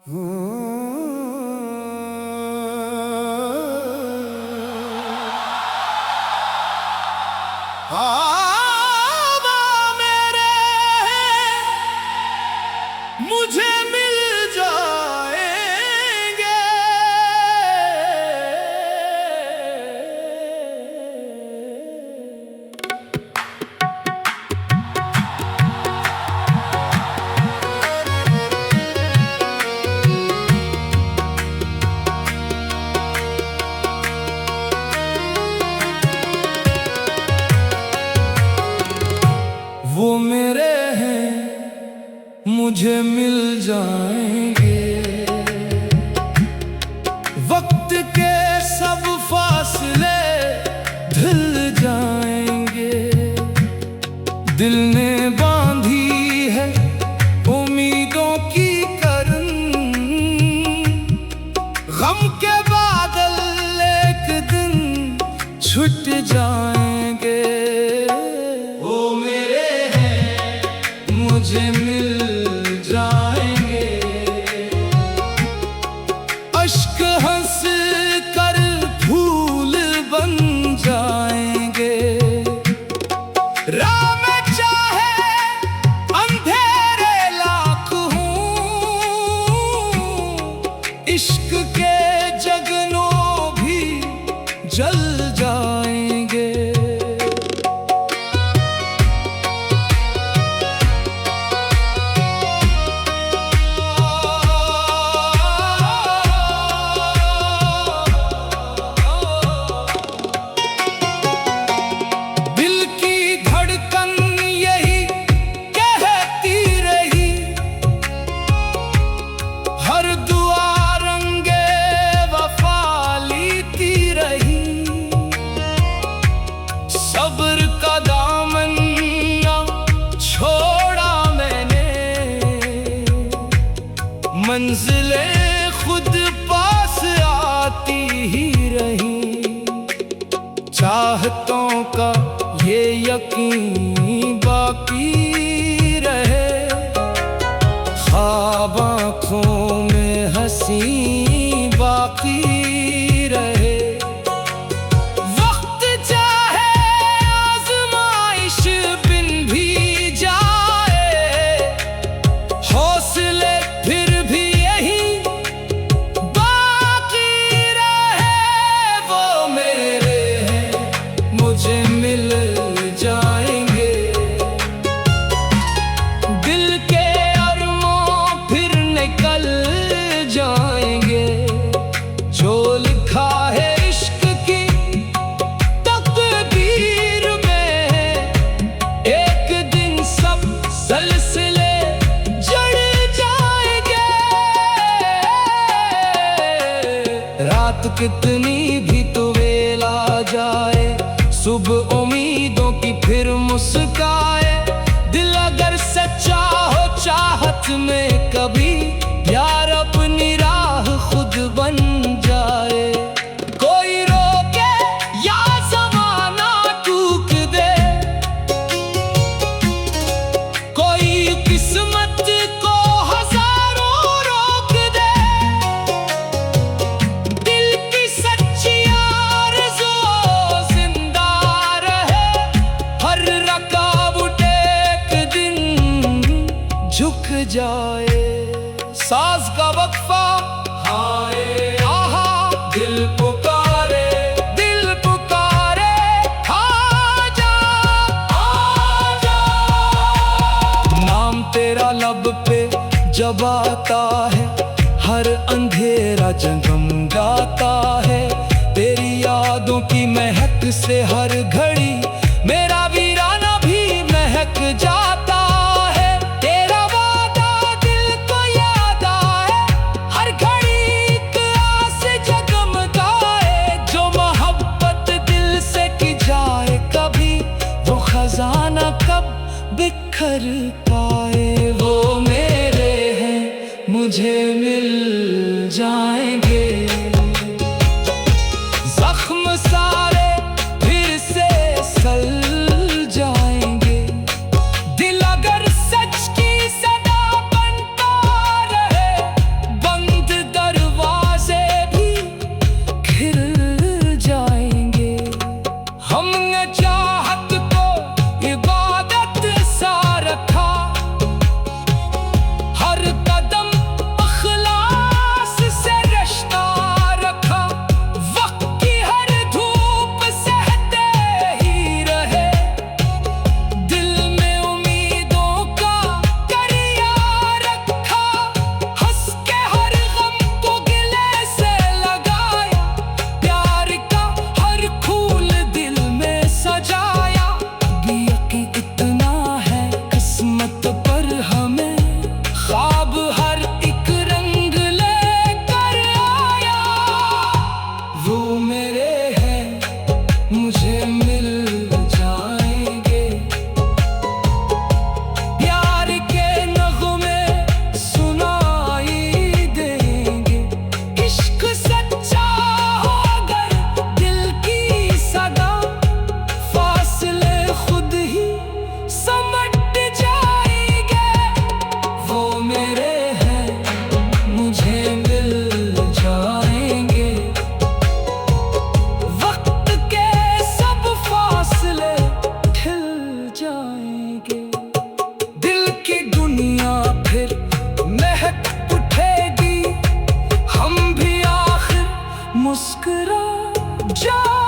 मेरे मुझे मिल जाएंगे, वो मेरे हैं मुझे मिल जाएंगे। वक्त के सब फासले ढल जाएंगे। दिल ने बांधी है उम्मीदों की करन, गम के बादल एक दिन छुट जाएंगे। मुझे मिल जाएंगे, अश्क हंस कर फूल बन जाएंगे। राह में चाहे अंधेरे लाख हों, इश्क के जगनों भी जल जाएंगे। सब्र का दामन ना छोड़ा मैंने, मंजिलें खुद पास आती ही रही। चाहतों का ये यकीन बाकी रहे, ख्वाब आँखों में हंसी बाकी रहे। रात कितनी भी तो वेला जाए, सुबह उम्मीदों की फिर मुस्काए। दिल अगर सच्चा हो चाहत में कभी, प्यार अपनी राह खुद बन जाए। कोई रोके या ज़माना टूक दे, कोई किस्मत को हजारों रोक दे। दिल की सच्ची आरज़ू जिंदा रहे, हर रकावट एक दिन झुक जाए। साज का वक्फा हाय आहा, दिल पुकारे आजा आजा। नाम तेरा लब पे जब आता है, हर अंधेरा जगमगाता है। तेरी यादों की महक से हर घड़ी मेरा वीराना भी महक जाता है। तेरा वादा दिल को याद आए, हर घड़ी एक आस जगमगाए। जो मोहब्बत दिल से की जाए कभी, वो खजाना कब बिखर पाए। वो मेरे हैं मुझे मिल जाएंगे, जख्म सारे फिर से सल जाएंगे। दिल अगर सच की सदा बनता रहे, जाए।